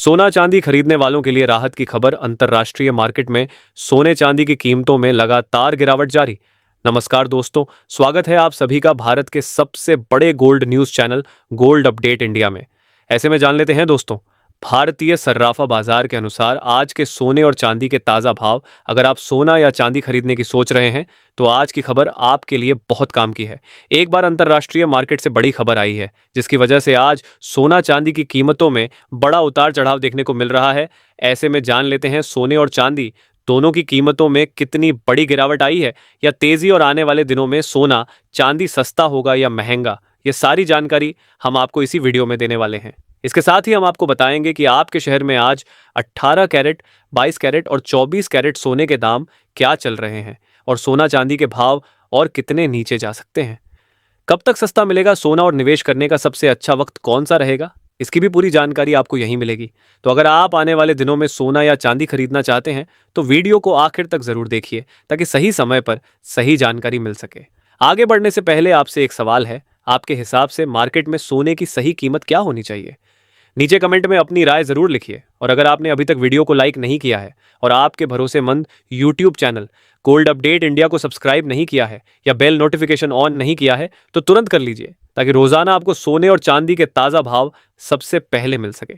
सोना चांदी खरीदने वालों के लिए राहत की खबर। अंतर्राष्ट्रीय मार्केट में सोने चांदी की कीमतों में लगातार गिरावट जारी। नमस्कार दोस्तों, स्वागत है आप सभी का भारत के सबसे बड़े gold news channel gold update India में। ऐसे में जान लेते हैं दोस्तों, भारतीय सर्राफा बाजार के अनुसार आज के सोने और चांदी के ताजा भाव। अगर आप सोना या चांदी खरीदने की सोच रहे हैं तो आज की खबर आपके लिए बहुत काम की है। एक बार अंतर्राष्ट्रीय मार्केट से बड़ी खबर आई है जिसकी वजह से आज सोना चांदी की कीमतों में बड़ा उतार चढ़ाव देखने को मिल रहा है। ऐसे में जान लेते हैं सोने और चांदी दोनों की कीमतों में कितनी बड़ी गिरावट आई है, या तेजी और आने वाले दिनों में सोना चांदी सस्ता होगा या महंगा। ये सारी जानकारी हम आपको इसी वीडियो में देने वाले हैं। इसके साथ ही हम आपको बताएंगे कि आपके शहर में आज 18 कैरेट, 22 कैरेट और 24 कैरेट सोने के दाम क्या चल रहे हैं और सोना चांदी के भाव और कितने नीचे जा सकते हैं। कब तक सस्ता मिलेगा सोना और निवेश करने का सबसे अच्छा वक्त कौन सा रहेगा, इसकी भी पूरी जानकारी आपको यहीं मिलेगी। तो अगर आप आने वाले दिनों में सोना या चांदी खरीदना चाहते हैं तो वीडियो को आखिर तक जरूर देखिए ताकि सही समय पर सही जानकारी मिल सके। आगे बढ़ने से पहले आपसे एक सवाल है, आपके हिसाब से मार्केट में सोने की सही कीमत क्या होनी चाहिए? नीचे कमेंट में अपनी राय जरूर लिखिए। और अगर आपने अभी तक वीडियो को लाइक नहीं किया है और आपके भरोसेमंद YouTube channel gold update India को सब्सक्राइब नहीं किया है या बेल नोटिफिकेशन ऑन नहीं किया है तो तुरंत कर लीजिए ताकि रोजाना आपको सोने और चांदी के ताजा भाव सबसे पहले मिल सके।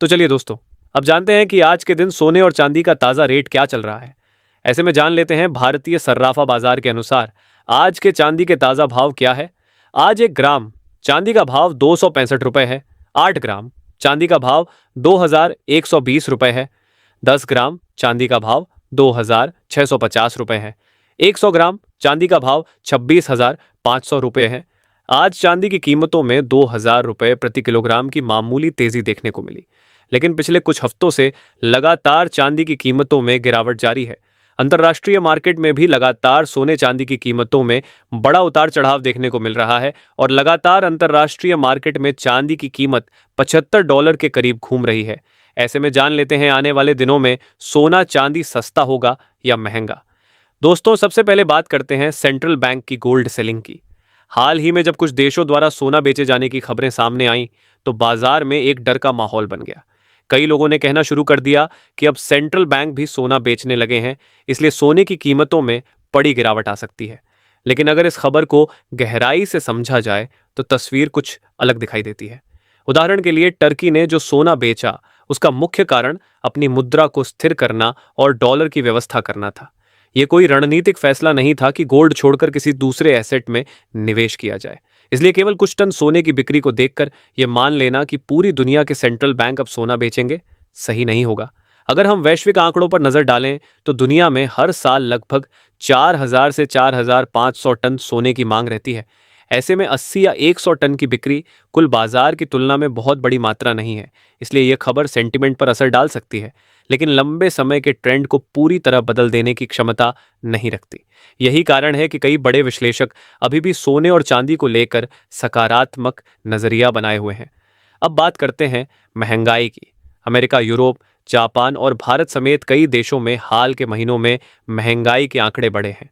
तो चलिए दोस्तों, अब जानते हैं कि आज के दिन सोने और चांदी का ताजा रेट क्या चल रहा है। ऐसे में जान लेते हैं भारतीय सर्राफा बाजार के अनुसार आज के चांदी के ताजा भाव क्या है। आज 1 ग्राम चांदी का भाव 265 रुपए है। 8 ग्राम चांदी का भाव 2120 रुपए है। 10 ग्राम चांदी का भाव 2650 रुपए है। 100 ग्राम चांदी का भाव 26,500 रुपए है। आज चांदी की कीमतों में 2000 रुपए प्रति किलोग्राम की मामूली तेजी देखने को मिली, लेकिन पिछले कुछ हफ्तों से लगातार चांदी की कीमतों में गिरावट जारी है। अंतर्राष्ट्रीय मार्केट में भी लगातार सोने चांदी की कीमतों में बड़ा उतार चढ़ाव देखने को मिल रहा है और लगातार अंतर्राष्ट्रीय मार्केट में चांदी की कीमत $75 के करीब घूम रही है। ऐसे में जान लेते हैं आने वाले दिनों में सोना चांदी सस्ता होगा या महंगा। दोस्तों, सबसे पहले बात करते हैं सेंट्रल बैंक की गोल्ड सेलिंग की। हाल ही में जब कुछ देशों द्वारा सोना बेचे जाने की खबरें सामने आईं तो बाजार में एक डर का माहौल बन गया। कई लोगों ने कहना शुरू कर दिया कि अब सेंट्रल बैंक भी सोना बेचने लगे हैं, इसलिए सोने की कीमतों में बड़ी गिरावट आ सकती है। लेकिन अगर इस खबर को गहराई से समझा जाए तो तस्वीर कुछ अलग दिखाई देती है। उदाहरण के लिए, टर्की ने जो सोना बेचा उसका मुख्य कारण अपनी मुद्रा को स्थिर करना और डॉलर की व्यवस्था करना था। यह कोई रणनीतिक फैसला नहीं था कि गोल्ड छोड़कर किसी दूसरे एसेट में निवेश किया जाए। इसलिए केवल कुछ टन सोने की बिक्री को देखकर यह मान लेना कि पूरी दुनिया के सेंट्रल बैंक अब सोना बेचेंगे सही नहीं होगा। अगर हम वैश्विक आंकड़ों पर नजर डालें तो दुनिया में हर साल लगभग 4000 से 4500 टन सोने की मांग रहती है। ऐसे में 80 या 100 टन की बिक्री कुल बाजार की तुलना में बहुत बड़ी मात्रा नहीं है। इसलिए यह खबर सेंटिमेंट पर असर डाल सकती है, लेकिन लंबे समय के ट्रेंड को पूरी तरह बदल देने की क्षमता नहीं रखती। यही कारण है कि कई बड़े विश्लेषक अभी भी सोने और चांदी को लेकर सकारात्मक नजरिया बनाए हुए हैं। अब बात करते हैं महंगाई की। अमेरिका, यूरोप, जापान और भारत समेत कई देशों में हाल के महीनों में महंगाई के आंकड़े बढ़े हैं।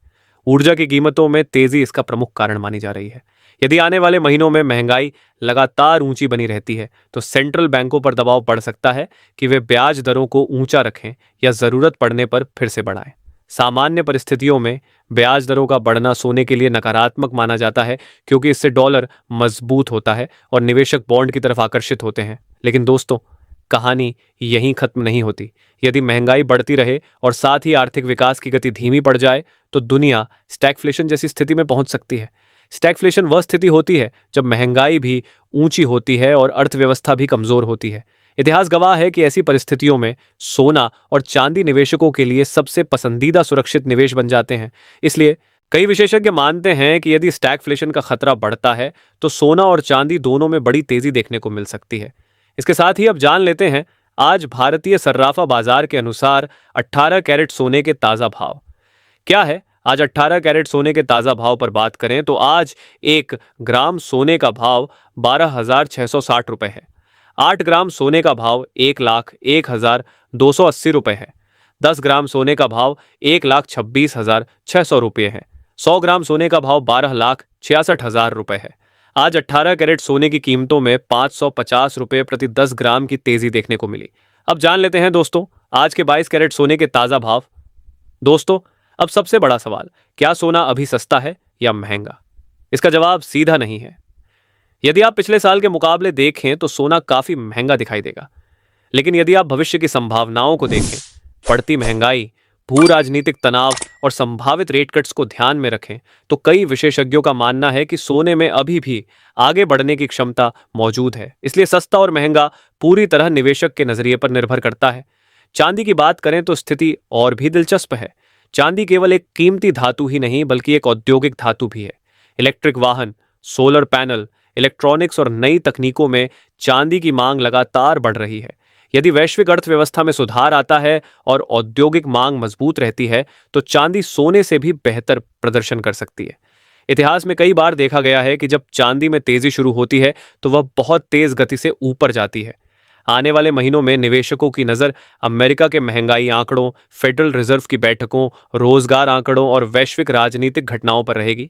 ऊर्जा की कीमतों में तेजी इसका प्रमुख कारण मानी जा रही है। यदि आने वाले महीनों में महंगाई लगातार ऊंची बनी रहती है तो सेंट्रल बैंकों पर दबाव बढ़ सकता है कि वे ब्याज दरों को ऊंचा रखें या जरूरत पड़ने पर फिर से बढ़ाएं। सामान्य परिस्थितियों में ब्याज दरों का बढ़ना सोने के लिए नकारात्मक माना जाता है, क्योंकि इससे डॉलर मजबूत होता है और निवेशक बॉन्ड की तरफ आकर्षित होते हैं। लेकिन दोस्तों, कहानी यहीं खत्म नहीं होती। यदि महंगाई बढ़ती रहे और साथ ही आर्थिक विकास की गति धीमी पड़ जाए तो दुनिया स्टैगफ्लेशन जैसी स्थिति में पहुंच सकती है। स्टैगफ्लेशन वह स्थिति होती है जब महंगाई भी ऊंची होती है और अर्थव्यवस्था भी कमजोर होती है। इतिहास गवाह है कि ऐसी परिस्थितियों में सोना और चांदी निवेशकों के लिए सबसे पसंदीदा सुरक्षित निवेश बन जाते हैं। इसलिए कई विशेषज्ञ मानते हैं कि यदि स्टैगफ्लेशन का खतरा बढ़ता है तो सोना और चांदी दोनों में बड़ी तेजी देखने को मिल सकती है। इसके साथ ही अब जान लेते हैं आज भारतीय सर्राफा बाजार के अनुसार 18 कैरेट सोने के ताजा भाव क्या है। आज 18 कैरेट सोने के ताजा भाव पर बात करें तो आज 1 ग्राम सोने का भाव 12,660 रुपए है। 8 ग्राम सोने का भाव 1,01,280 रुपए है। 10 ग्राम सोने का भाव 1,26,600 रुपये है। 100 ग्राम सोने का भाव 12,66,000 रुपए है। आज 18 कैरेट सोने की कीमतों में 550 रुपए प्रति 10 ग्राम की तेजी देखने को मिली। अब जान लेते हैं दोस्तों आज के 22 कैरेट सोने के ताजा भाव। दोस्तों, अब सबसे बड़ा सवाल, क्या सोना अभी सस्ता है या महंगा? इसका जवाब सीधा नहीं है। यदि आप पिछले साल के मुकाबले देखें तो सोना काफी महंगा दिखाई देगा, लेकिन यदि आप भविष्य की संभावनाओं को देखें, बढ़ती महंगाई, भू राजनीतिक तनाव और संभावित रेट कट्स को ध्यान में रखें तो कई विशेषज्ञों का मानना है कि सोने में अभी भी आगे बढ़ने की क्षमता मौजूद है। इसलिए सस्ता और महंगा पूरी तरह निवेशक के नजरिए पर निर्भर करता है। चांदी की बात करें तो स्थिति और भी दिलचस्प है। चांदी केवल एक कीमती धातु ही नहीं बल्कि एक औद्योगिक धातु भी है। इलेक्ट्रिक वाहन, सोलर पैनल, इलेक्ट्रॉनिक्स और नई तकनीकों में चांदी की मांग लगातार बढ़ रही है। यदि वैश्विक अर्थव्यवस्था में सुधार आता है और औद्योगिक मांग मजबूत रहती है तो चांदी सोने से भी बेहतर प्रदर्शन कर सकती है। इतिहास में कई बार देखा गया है कि जब चांदी में तेजी शुरू होती है तो वह बहुत तेज गति से ऊपर जाती है। आने वाले महीनों में निवेशकों की नज़र अमेरिका के महंगाई आंकड़ों, फेडरल रिजर्व की बैठकों, रोजगार आंकड़ों और वैश्विक राजनीतिक घटनाओं पर रहेगी।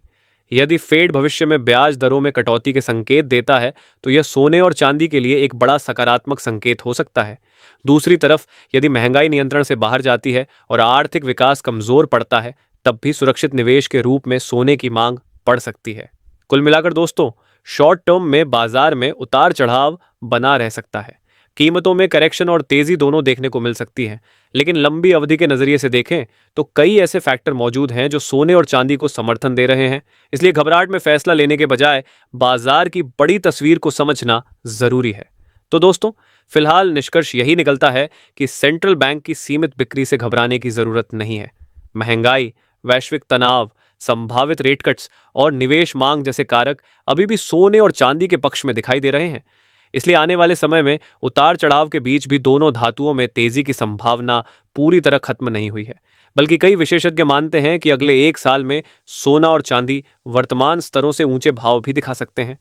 यदि फेड भविष्य में ब्याज दरों में कटौती के संकेत देता है तो यह सोने और चांदी के लिए एक बड़ा सकारात्मक संकेत हो सकता है। दूसरी तरफ यदि महंगाई नियंत्रण से बाहर जाती है और आर्थिक विकास कमजोर पड़ता है तब भी सुरक्षित निवेश के रूप में सोने की मांग बढ़ सकती है। कुल मिलाकर दोस्तों, शॉर्ट टर्म में बाजार में उतार चढ़ाव बना रह सकता है। कीमतों में करेक्शन और तेजी दोनों देखने को मिल सकती है, लेकिन लंबी अवधि के नजरिए से देखें तो कई ऐसे फैक्टर मौजूद हैं जो सोने और चांदी को समर्थन दे रहे हैं। इसलिए घबराहट में फैसला लेने के बजाय बाजार की बड़ी तस्वीर को समझना जरूरी है। तो दोस्तों, फिलहाल निष्कर्ष यही निकलता है कि सेंट्रल बैंक की सीमित बिक्री से घबराने की जरूरत नहीं है। महंगाई, वैश्विक तनाव, संभावित रेट कट्स और निवेश मांग जैसे कारक अभी भी सोने और चांदी के पक्ष में दिखाई दे रहे हैं। इसलिए आने वाले समय में उतार चढ़ाव के बीच भी दोनों धातुओं में तेजी की संभावना पूरी तरह खत्म नहीं हुई है, बल्कि कई विशेषज्ञ मानते हैं कि अगले एक साल में सोना और चांदी वर्तमान स्तरों से ऊंचे भाव भी दिखा सकते हैं।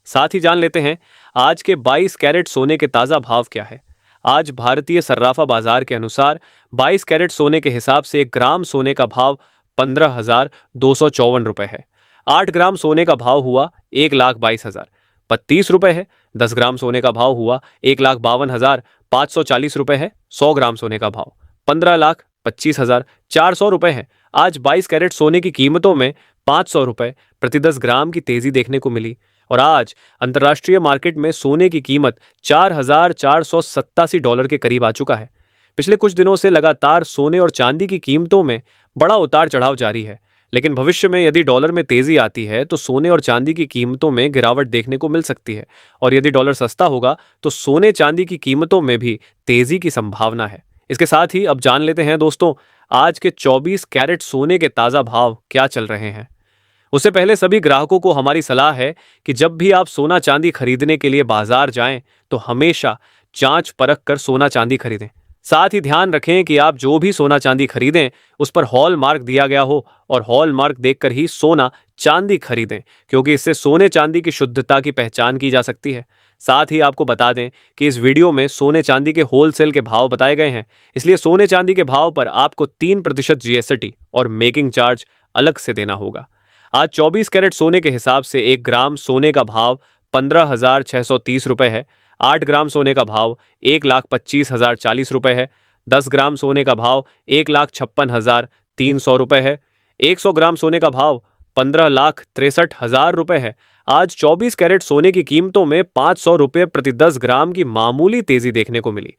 साथ ही जान लेते हैं आज के 22 कैरेट सोने के ताजा भाव क्या है। आज भारतीय सर्राफा बाजार के अनुसार 22 कैरेट सोने के हिसाब से 1 ग्राम सोने का भाव 15,254 रुपए है। 8 ग्राम सोने का भाव हुआ 1,22,032 रुपए है। 10 ग्राम सोने का भाव हुआ 1,52,540 रुपए है। 100 ग्राम सोने का भाव 15,25,400 रुपए है। आज 22 कैरेट सोने की कीमतों में 500 रुपए प्रति 10 ग्राम की तेजी देखने को मिली और आज अंतर्राष्ट्रीय मार्केट में सोने की कीमत $4,487 के करीब आ चुका है। पिछले कुछ दिनों से लगातार सोने और चांदी की कीमतों में बड़ा उतार चढ़ाव जारी है, लेकिन भविष्य में यदि डॉलर में तेजी आती है तो सोने और चांदी की कीमतों में गिरावट देखने को मिल सकती है और यदि डॉलर सस्ता होगा तो सोने चांदी की कीमतों में भी तेजी की संभावना है। इसके साथ ही अब जान लेते हैं दोस्तों आज के 24 कैरेट सोने के ताजा भाव क्या चल रहे हैं। उससे पहले सभी ग्राहकों को हमारी सलाह है कि जब भी आप सोना चांदी खरीदने के लिए बाजार जाएं तो हमेशा जांच परख कर सोना चांदी खरीदें। साथ ही ध्यान रखें कि आप जो भी सोना चांदी खरीदें उस पर हॉल मार्क दिया गया हो और हॉल मार्क देखकर ही सोना चांदी खरीदें, क्योंकि इससे सोने चांदी की शुद्धता की पहचान की जा सकती है। साथ ही आपको बता दें कि इस वीडियो में सोने चांदी के होलसेल के भाव बताए गए हैं, इसलिए सोने चांदी के भाव पर आपको 3% जीएसटी और मेकिंग चार्ज अलग से देना होगा। आज 24 कैरेट सोने के हिसाब से 1 ग्राम सोने का भाव 15,630 रुपए है। 8 ग्राम सोने का भाव 1,25,040 रुपए है। 10 ग्राम सोने का भाव 1,56,300 रुपए है। 100 ग्राम सोने का भाव 15,63,000 रुपए है। आज 24 कैरेट सोने की कीमतों में 500 रुपए प्रति 10 ग्राम की मामूली तेजी देखने को मिली।